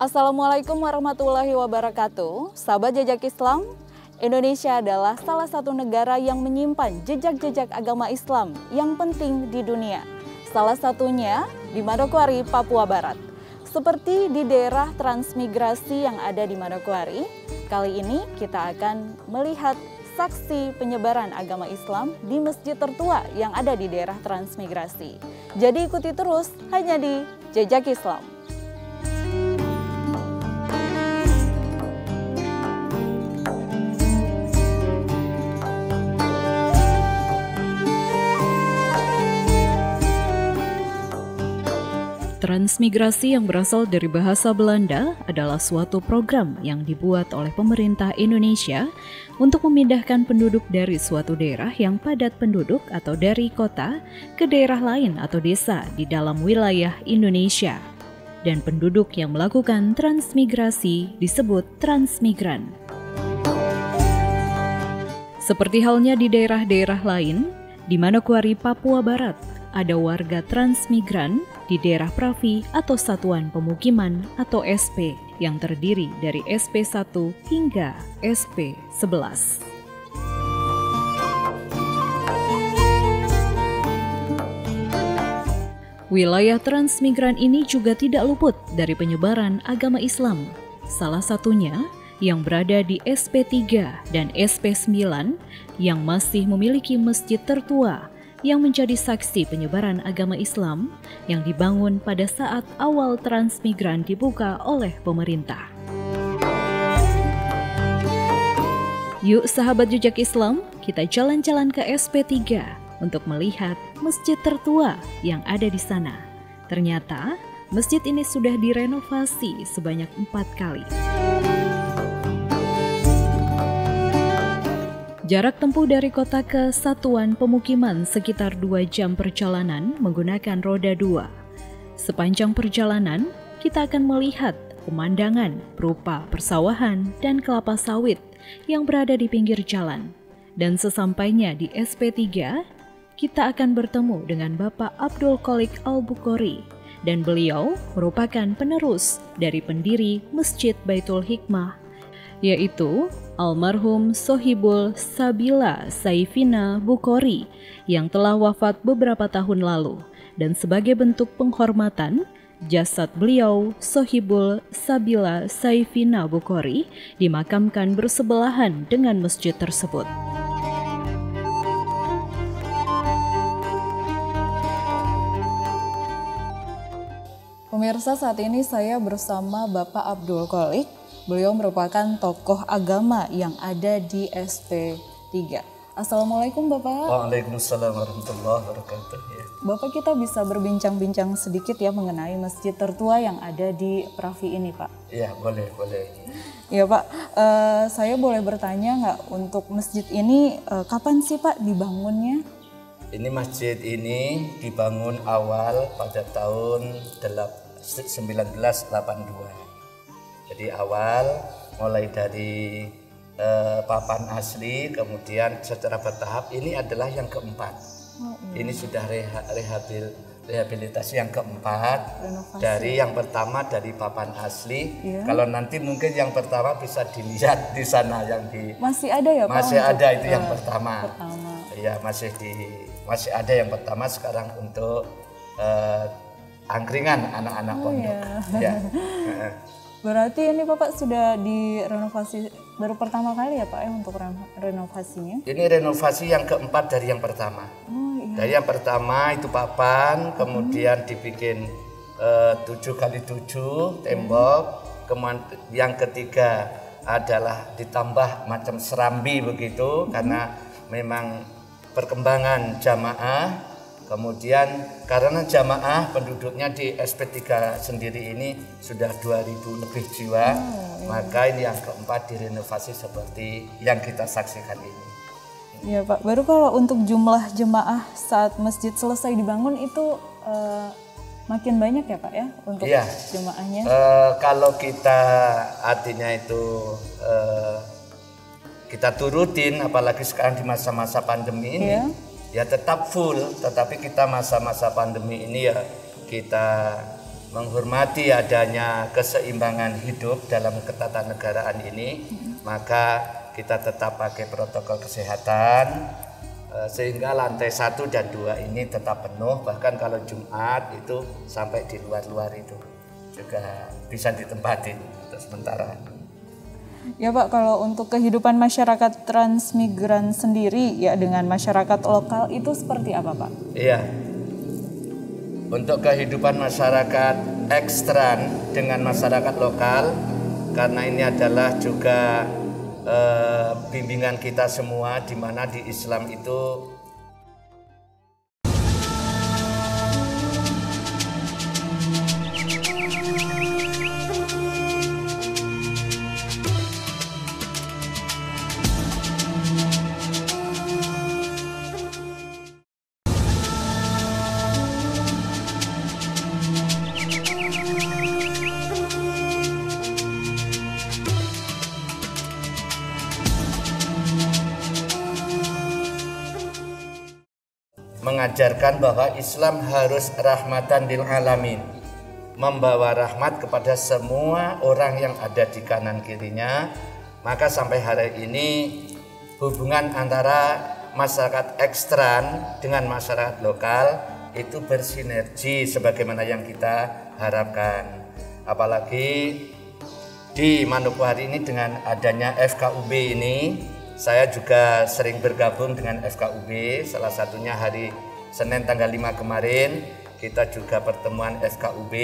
Assalamualaikum warahmatullahi wabarakatuh. Sahabat Jejak Islam, Indonesia adalah salah satu negara yang menyimpan jejak-jejak agama Islam yang penting di dunia. Salah satunya di Manokwari, Papua Barat. Seperti di daerah transmigrasi yang ada di Manokwari, kali ini kita akan melihat saksi penyebaran agama Islam di masjid tertua yang ada di daerah transmigrasi. Jadi ikuti terus hanya di Jejak Islam. Transmigrasi yang berasal dari bahasa Belanda adalah suatu program yang dibuat oleh pemerintah Indonesia untuk memindahkan penduduk dari suatu daerah yang padat penduduk atau dari kota ke daerah lain atau desa di dalam wilayah Indonesia. Dan penduduk yang melakukan transmigrasi disebut transmigran. Seperti halnya di daerah-daerah lain, di Manokwari, Papua Barat, ada warga transmigran di daerah Pravi atau Satuan Pemukiman atau SP yang terdiri dari SP1 hingga SP11. Wilayah transmigran ini juga tidak luput dari penyebaran agama Islam. Salah satunya yang berada di SP3 dan SP9 yang masih memiliki masjid tertua yang menjadi saksi penyebaran agama Islam yang dibangun pada saat awal transmigran dibuka oleh pemerintah. Yuk sahabat Jejak Islam, kita jalan-jalan ke SP3 untuk melihat masjid tertua yang ada di sana. Ternyata masjid ini sudah direnovasi sebanyak 4 kali. Jarak tempuh dari kota ke Satuan Pemukiman sekitar 2 jam perjalanan menggunakan roda 2. Sepanjang perjalanan, kita akan melihat pemandangan berupa persawahan dan kelapa sawit yang berada di pinggir jalan. Dan sesampainya di SP3, kita akan bertemu dengan Bapak Abdul Qolik Al-Bukhari, dan beliau merupakan penerus dari pendiri Masjid Baitul Hikmah, yaitu almarhum Sohibul Sabila Saifina Bukhari yang telah wafat beberapa tahun lalu, dan sebagai bentuk penghormatan, jasad beliau Sohibul Sabila Saifina Bukhari dimakamkan bersebelahan dengan masjid tersebut. Pemirsa, saat ini saya bersama Bapak Abdul Qolik. Beliau merupakan tokoh agama yang ada di SP3. Assalamualaikum Bapak. Waalaikumsalam warahmatullahi wabarakatuh. Ya. Bapak, kita bisa berbincang-bincang sedikit ya mengenai masjid tertua yang ada di Pravi ini Pak? Iya, boleh. Ya Pak, saya boleh bertanya nggak, untuk masjid ini kapan sih Pak dibangunnya? Ini masjid ini dibangun awal pada tahun 1982. Jadi awal mulai dari papan asli, kemudian secara bertahap ini adalah yang keempat. Ini sudah rehabilitasi yang keempat. Renovasi. Dari yang pertama dari papan asli. Yeah. Kalau nanti mungkin yang pertama bisa dilihat di sana yang di. Masih ada ya Pak? Masih ada itu yang pertama. Ya masih ada yang pertama sekarang untuk angkringan anak-anak pondok. Ya. Berarti ini Bapak sudah direnovasi baru pertama kali ya Pak ya untuk renovasinya? Ini renovasi yang keempat dari yang pertama. Iya. Dari yang pertama itu papan, kemudian dibikin 7x7 tembok, kemudian yang ketiga adalah ditambah macam serambi begitu karena memang perkembangan jamaah. Kemudian karena jamaah penduduknya di SP3 sendiri ini sudah 2000 lebih jiwa, maka ini yang keempat direnovasi seperti yang kita saksikan ini. Ya Pak, baru kalau untuk jumlah jemaah saat masjid selesai dibangun itu makin banyak ya Pak ya untuk jemaahnya? Kalau kita artinya itu kita turutin, apalagi sekarang di masa-masa pandemi ini. Ya tetap full, tetapi kita masa-masa pandemi ini ya kita menghormati adanya keseimbangan hidup dalam ketatanegaraan ini, maka kita tetap pakai protokol kesehatan sehingga lantai 1 dan 2 ini tetap penuh. Bahkan kalau Jumat itu sampai di luar-luar itu juga bisa ditempatin untuk sementara. Ya Pak, kalau untuk kehidupan masyarakat transmigran sendiri ya dengan masyarakat lokal itu seperti apa Pak? Iya, untuk kehidupan masyarakat ekstran dengan masyarakat lokal, karena ini adalah juga bimbingan kita semua, di mana di Islam itu mengajarkan bahwa Islam harus rahmatan lil alamin, membawa rahmat kepada semua orang yang ada di kanan kirinya. Maka sampai hari ini hubungan antara masyarakat ekstran dengan masyarakat lokal itu bersinergi sebagaimana yang kita harapkan. Apalagi di Manokwari ini dengan adanya FKUB ini, saya juga sering bergabung dengan FKUB, salah satunya hari Senin tanggal 5 kemarin kita juga pertemuan FKUB.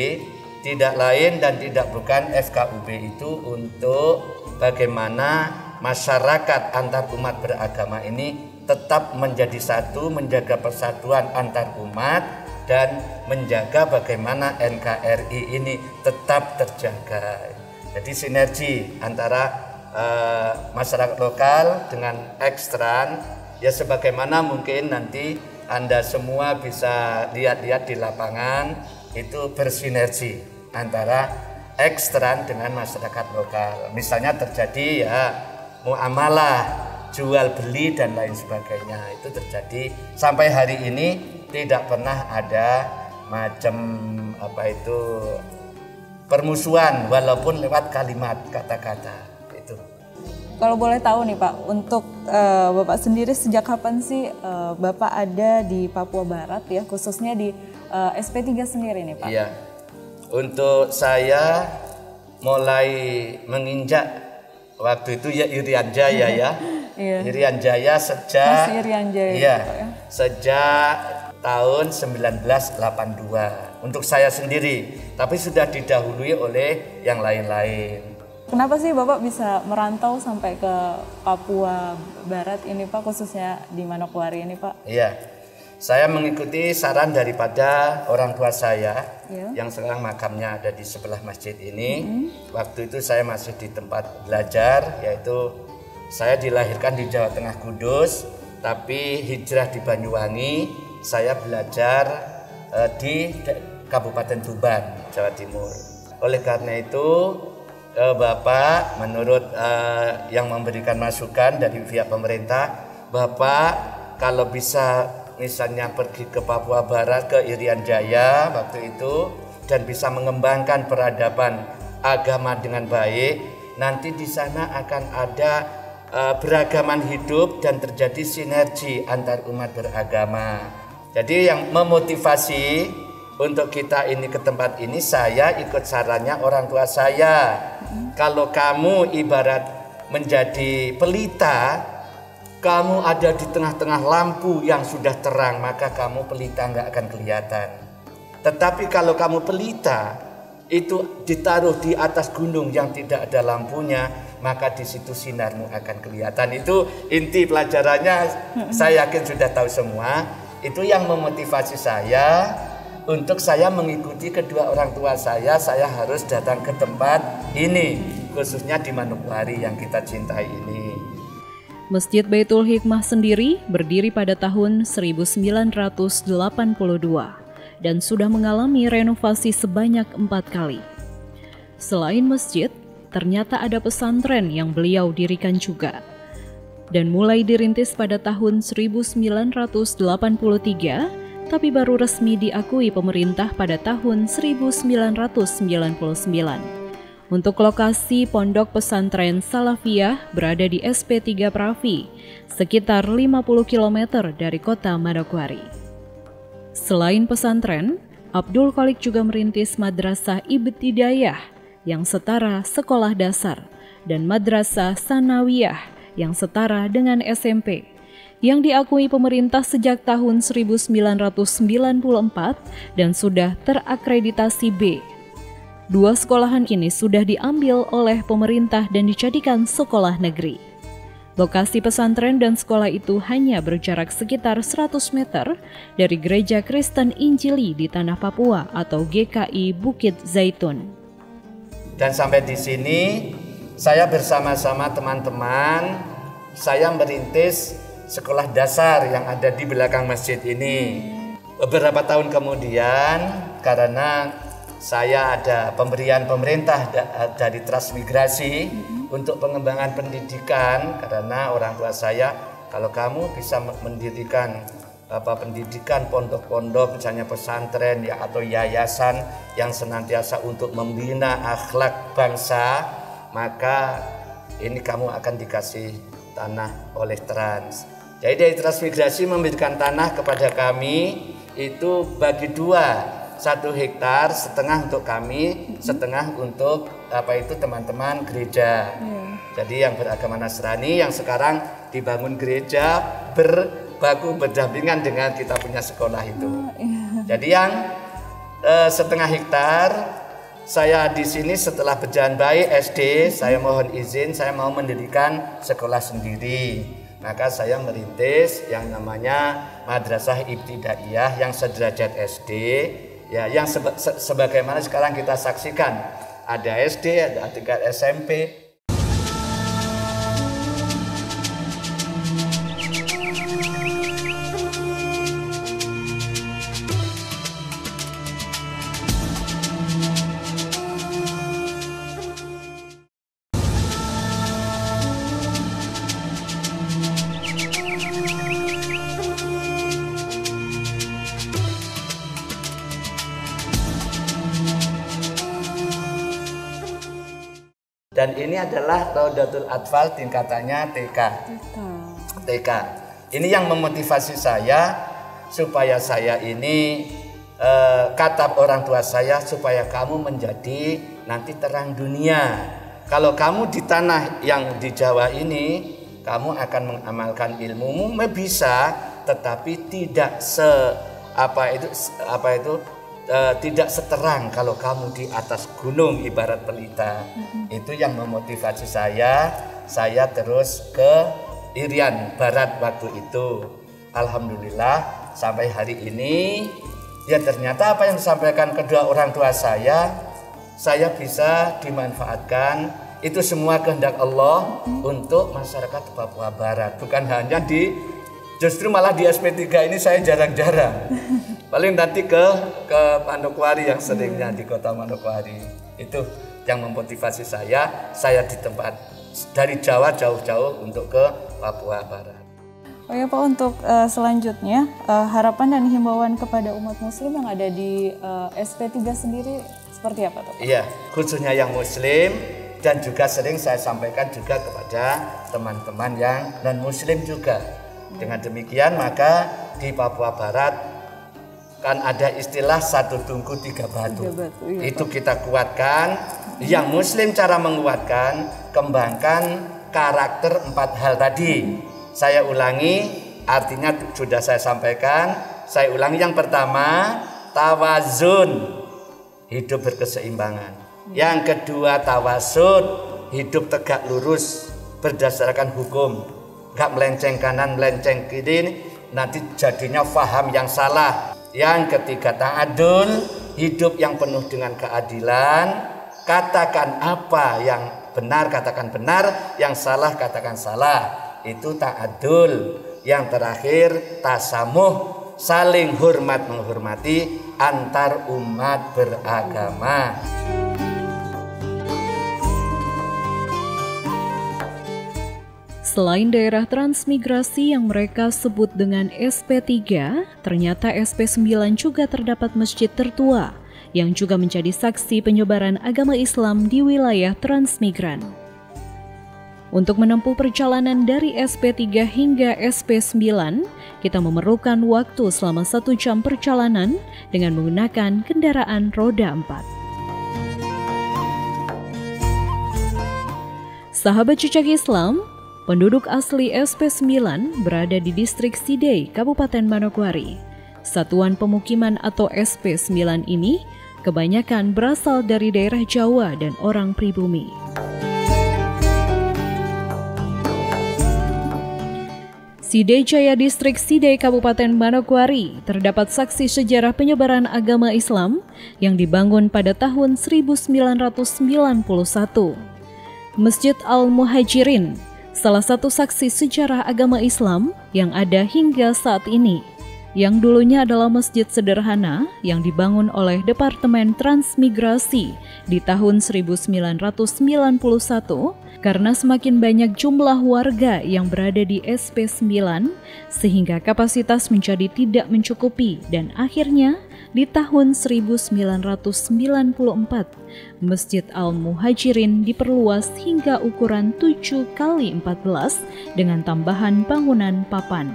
Tidak lain dan tidak bukan FKUB itu untuk bagaimana masyarakat antar umat beragama ini tetap menjadi satu, menjaga persatuan antar umat dan menjaga bagaimana NKRI ini tetap terjaga. Jadi sinergi antara masyarakat lokal dengan ekstran, ya sebagaimana mungkin nanti Anda semua bisa lihat-lihat di lapangan, itu bersinergi antara ekstran dengan masyarakat lokal. Misalnya terjadi ya muamalah, jual beli dan lain sebagainya, itu terjadi sampai hari ini tidak pernah ada macam permusuhan walaupun lewat kalimat kata-kata. Kalau boleh tahu nih Pak, untuk Bapak sendiri sejak kapan sih Bapak ada di Papua Barat ya, khususnya di SP3 sendiri nih Pak? Iya, untuk saya mulai menginjak waktu itu ya Irian Jaya ya, iya. Irian Jaya sejak Irian Jaya, iya, Pak, ya? Sejak tahun 1982 untuk saya sendiri, tapi sudah didahului oleh yang lain-lain. Kenapa sih Bapak bisa merantau sampai ke Papua Barat ini Pak, khususnya di Manokwari ini Pak? Iya, saya mengikuti saran daripada orang tua saya yang sekarang makamnya ada di sebelah masjid ini. Waktu itu saya masih di tempat belajar, yaitu saya dilahirkan di Jawa Tengah Kudus, tapi hijrah di Banyuwangi, saya belajar di Kabupaten Tuban, Jawa Timur. Oleh karena itu Bapak menurut yang memberikan masukan dari pihak pemerintah, Bapak kalau bisa misalnya pergi ke Papua Barat, ke Irian Jaya waktu itu, dan bisa mengembangkan peradaban agama dengan baik, nanti di sana akan ada beragaman hidup dan terjadi sinergi antar umat beragama. Jadi yang memotivasi untuk kita ini ke tempat ini, saya ikut sarannya orang tua saya. Kalau kamu ibarat menjadi pelita, kamu ada di tengah-tengah lampu yang sudah terang, maka kamu pelita nggak akan kelihatan. Tetapi kalau kamu pelita itu ditaruh di atas gunung yang tidak ada lampunya, maka di situ sinarmu akan kelihatan. Itu inti pelajarannya, saya yakin sudah tahu semua. Itu yang memotivasi saya untuk saya mengikuti kedua orang tua saya harus datang ke tempat ini, khususnya di Manokwari yang kita cintai ini. Masjid Baitul Hikmah sendiri berdiri pada tahun 1982 dan sudah mengalami renovasi sebanyak 4 kali. Selain masjid, ternyata ada pesantren yang beliau dirikan juga. Dan mulai dirintis pada tahun 1983, tapi baru resmi diakui pemerintah pada tahun 1999. Untuk lokasi pondok pesantren Salafiyah berada di SP3 Pravi, sekitar 50 km dari kota Manokwari. Selain pesantren, Abdul Khalik juga merintis Madrasah Ibtidaiyah yang setara sekolah dasar dan Madrasah Sanawiyah yang setara dengan SMP, yang diakui pemerintah sejak tahun 1994 dan sudah terakreditasi B. Dua sekolahan kini sudah diambil oleh pemerintah dan dijadikan sekolah negeri. Lokasi pesantren dan sekolah itu hanya berjarak sekitar 100 meter dari Gereja Kristen Injili di Tanah Papua atau GKI Bukit Zaitun. Dan sampai di sini saya bersama-sama teman-teman, saya merintis sekolah dasar yang ada di belakang masjid ini. Beberapa tahun kemudian, karena saya ada pemberian pemerintah dari transmigrasi untuk pengembangan pendidikan, karena orang tua saya, kalau kamu bisa mendirikan pendidikan pondok-pondok, misalnya pesantren ya atau yayasan yang senantiasa untuk membina akhlak bangsa, maka ini kamu akan dikasih tanah oleh Trans. Jadi dari transmigrasi memberikan tanah kepada kami itu bagi dua. 1 hektar setengah untuk kami, setengah untuk teman-teman gereja. Jadi yang beragama Nasrani yang sekarang dibangun gereja berbaku berdampingan dengan kita punya sekolah itu. Jadi yang setengah hektar saya di sini setelah berjalan baik SD, saya mohon izin saya mau mendirikan sekolah sendiri. Maka saya merintis yang namanya Madrasah Ibtidaiyah yang sederajat SD. Ya, yang sebagaimana sekarang kita saksikan, ada SD, ada tingkat SMP. Dan ini adalah Raudatul Atfal tingkatannya TK. Ini yang memotivasi saya supaya saya ini kata orang tua saya supaya kamu menjadi nanti terang dunia. Kalau kamu di tanah yang di Jawa ini, kamu akan mengamalkan ilmumu bisa, tetapi tidak tidak seterang kalau kamu di atas gunung ibarat pelita. Itu yang memotivasi saya terus ke Irian Barat waktu itu. Alhamdulillah sampai hari ini ya ternyata apa yang disampaikan kedua orang tua saya bisa dimanfaatkan. Itu semua kehendak Allah untuk masyarakat Papua Barat, bukan hanya justru malah di SP3 ini saya jarang-jarang. Paling nanti ke Manokwari yang seringnya di kota Manokwari. Itu yang memotivasi saya di tempat dari Jawa jauh-jauh untuk ke Papua Barat. Oh ya Pak, untuk selanjutnya harapan dan himbauan kepada umat muslim yang ada di SP3 sendiri seperti apa Pak? Iya, khususnya yang muslim dan juga sering saya sampaikan juga kepada teman-teman yang non-muslim juga. Dengan demikian maka di Papua Barat kan ada istilah 1 tungku 3 batu. Iya, itu kita kuatkan. Yang muslim cara menguatkan, kembangkan karakter 4 hal tadi. Saya ulangi, artinya sudah saya sampaikan. Saya ulangi, yang pertama tawazun, hidup berkeseimbangan. Yang kedua tawasud, hidup tegak lurus berdasarkan hukum, gak melenceng kanan melenceng kiri, nanti jadinya faham yang salah. Yang ketiga ta'adul, hidup yang penuh dengan keadilan, katakan apa yang benar katakan benar, yang salah katakan salah, itu ta'adul. Yang terakhir tasamuh, saling hormat menghormati antar umat beragama. Selain daerah transmigrasi yang mereka sebut dengan SP3, ternyata SP9 juga terdapat masjid tertua yang juga menjadi saksi penyebaran agama Islam di wilayah transmigran. Untuk menempuh perjalanan dari SP3 hingga SP9, kita memerlukan waktu selama 1 jam perjalanan dengan menggunakan kendaraan roda 4. Sahabat Jejak Islam, penduduk asli SP9 berada di distrik Sidey, Kabupaten Manokwari. Satuan pemukiman atau SP9 ini kebanyakan berasal dari daerah Jawa dan orang pribumi. Sidey Jaya Distrik Sidey, Kabupaten Manokwari, terdapat saksi sejarah penyebaran agama Islam yang dibangun pada tahun 1991. Masjid Al-Muhajirin, salah satu saksi sejarah agama Islam yang ada hingga saat ini, yang dulunya adalah masjid sederhana yang dibangun oleh Departemen Transmigrasi di tahun 1991 karena semakin banyak jumlah warga yang berada di SP9 sehingga kapasitas menjadi tidak mencukupi dan akhirnya di tahun 1994 Masjid Al-Muhajirin diperluas hingga ukuran 7x14 dengan tambahan bangunan papan.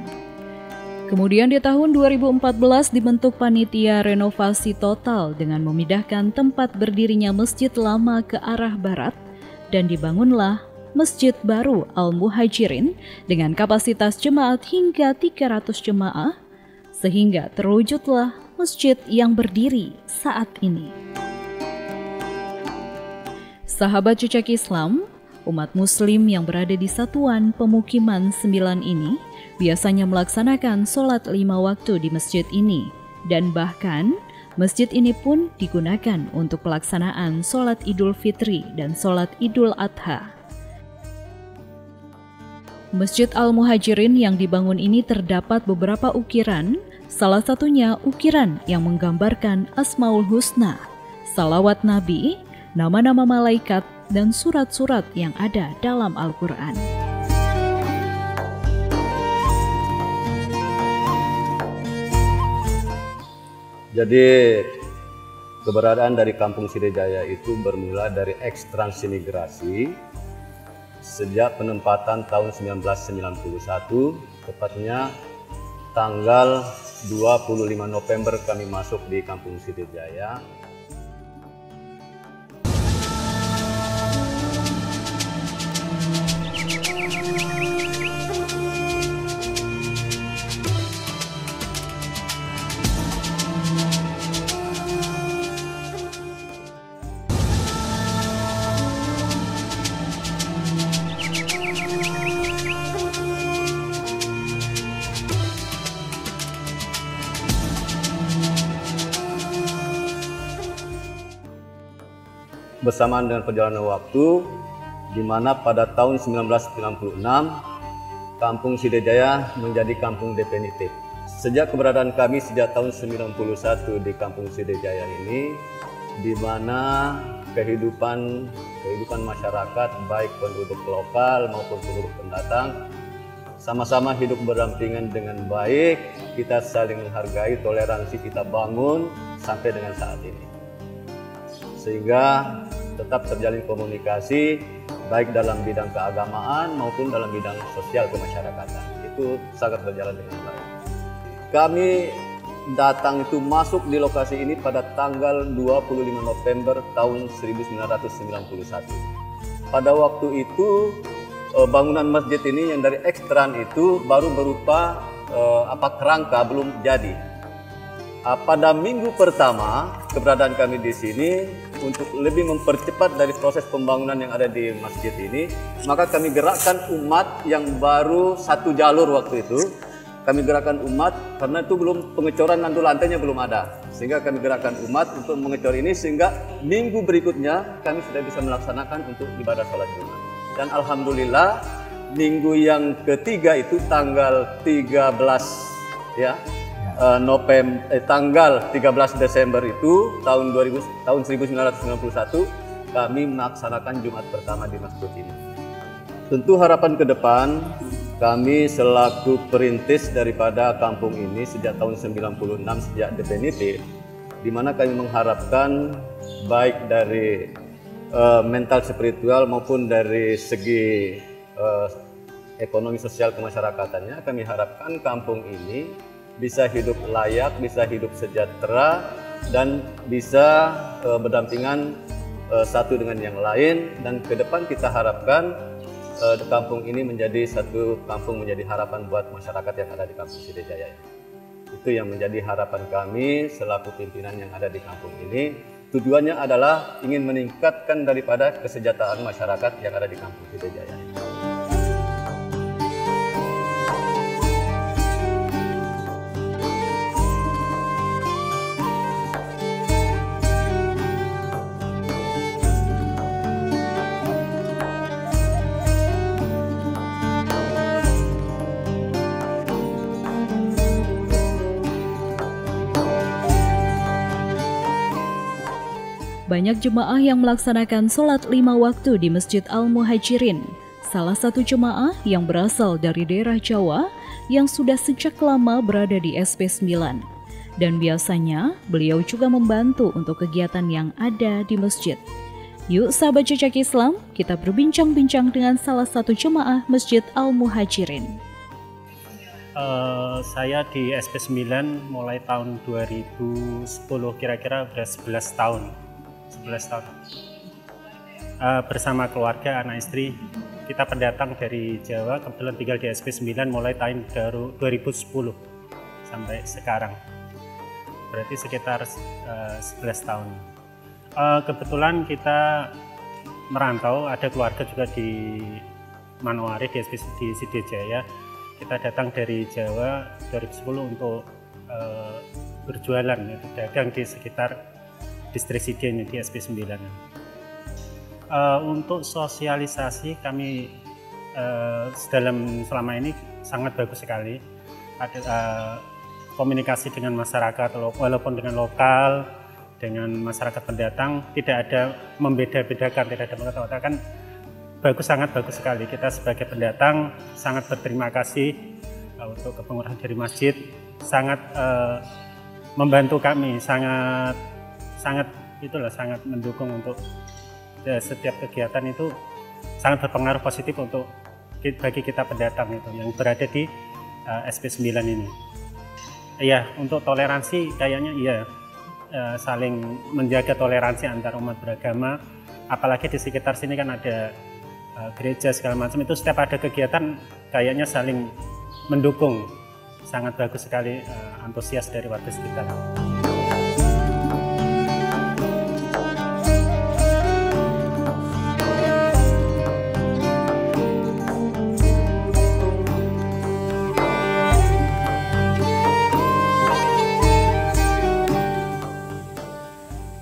Kemudian di tahun 2014 dibentuk panitia renovasi total dengan memindahkan tempat berdirinya masjid lama ke arah barat dan dibangunlah Masjid baru Al-Muhajirin dengan kapasitas jemaat hingga 300 jemaah sehingga terwujudlah masjid yang berdiri saat ini. Sahabat Jejak Islam, umat muslim yang berada di Satuan Pemukiman 9 ini biasanya melaksanakan sholat 5 waktu di masjid ini dan bahkan masjid ini pun digunakan untuk pelaksanaan sholat Idul Fitri dan sholat Idul Adha. Masjid Al-Muhajirin yang dibangun ini terdapat beberapa ukiran, salah satunya ukiran yang menggambarkan Asmaul Husna, salawat Nabi, nama-nama malaikat, dan surat-surat yang ada dalam Al-Quran. Jadi keberadaan dari Kampung Sidey Jaya itu bermula dari eks-transmigrasi sejak penempatan tahun 1991, tepatnya tanggal 25 November kami masuk di Kampung Sidey Jaya. Bersamaan dengan perjalanan waktu, di mana pada tahun 1996 Kampung Sidey Jaya menjadi kampung definitif. Sejak keberadaan kami sejak tahun 1991 di Kampung Sidey Jaya ini, di mana kehidupan masyarakat baik penduduk lokal maupun penduduk pendatang sama-sama hidup berdampingan dengan baik, kita saling menghargai, toleransi kita bangun sampai dengan saat ini. Sehingga tetap terjalin komunikasi baik dalam bidang keagamaan maupun dalam bidang sosial kemasyarakatan. Itu sangat berjalan dengan baik. Kami datang itu masuk di lokasi ini pada tanggal 25 November tahun 1991. Pada waktu itu bangunan masjid ini yang dari ekstran itu baru berupa kerangka, belum jadi. Pada minggu pertama keberadaan kami di sini, untuk lebih mempercepat dari proses pembangunan yang ada di masjid ini, maka kami gerakkan umat yang baru satu jalur waktu itu. Kami gerakkan umat karena itu belum pengecoran nandu lantainya belum ada, sehingga kami gerakkan umat untuk mengecor ini sehingga minggu berikutnya kami sudah bisa melaksanakan untuk ibadah sholat Jumat. Dan alhamdulillah minggu yang ketiga itu tanggal 13 tanggal 13 Desember itu tahun 1991 kami melaksanakan Jumat pertama di masjid ini. Tentu harapan ke depan, kami selaku perintis daripada kampung ini sejak tahun 96 sejak definitif, di mana kami mengharapkan baik dari mental spiritual maupun dari segi ekonomi sosial kemasyarakatannya, kami harapkan kampung ini bisa hidup layak, bisa hidup sejahtera, dan bisa berdampingan satu dengan yang lain. Dan ke depan kita harapkan kampung ini menjadi satu kampung menjadi harapan buat masyarakat yang ada di Kampung Sidejaya. Itu yang menjadi harapan kami selaku pimpinan yang ada di kampung ini. Tujuannya adalah ingin meningkatkan daripada kesejahteraan masyarakat yang ada di Kampung Sidejaya. Banyak jemaah yang melaksanakan sholat 5 waktu di Masjid Al-Muhajirin. Salah satu jemaah yang berasal dari daerah Jawa yang sudah sejak lama berada di SP9. Dan biasanya beliau juga membantu untuk kegiatan yang ada di masjid. Yuk sahabat Jejak Islam, kita berbincang-bincang dengan salah satu jemaah Masjid Al-Muhajirin. Saya di SP9 mulai tahun 2010, kira-kira udah 11 tahun. Bersama keluarga, anak istri, kita pendatang dari Jawa, kebetulan tinggal di SP9 mulai tahun 2010 sampai sekarang, berarti sekitar 11 tahun. Kebetulan kita merantau, ada keluarga juga di Manowari, di Sidejaya. Kita datang dari Jawa 2010 untuk berjualan, dagang di sekitar distrik Side ini di SP9. Untuk sosialisasi kami selama ini sangat bagus sekali. Ada komunikasi dengan masyarakat, walaupun dengan lokal, dengan masyarakat pendatang, tidak ada membeda-bedakan, tidak ada mengatakan, sangat bagus sekali. Kita sebagai pendatang sangat berterima kasih untuk kepengurusan dari masjid, sangat membantu kami, sangat mendukung untuk setiap kegiatan itu, sangat berpengaruh positif untuk bagi kita pendatang itu yang berada di SP9 ini. Iya, untuk toleransi kayaknya iya, saling menjaga toleransi antar umat beragama, apalagi di sekitar sini kan ada gereja segala macam, itu setiap ada kegiatan kayaknya saling mendukung. Sangat bagus sekali, antusias dari warga sekitar.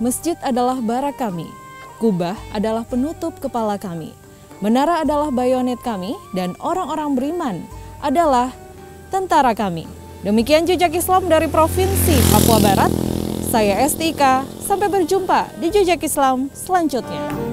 Masjid adalah bara kami, kubah adalah penutup kepala kami, menara adalah bayonet kami, dan orang-orang beriman adalah tentara kami. Demikian Jejak Islam dari Provinsi Papua Barat. Saya Estika, sampai berjumpa di Jejak Islam selanjutnya.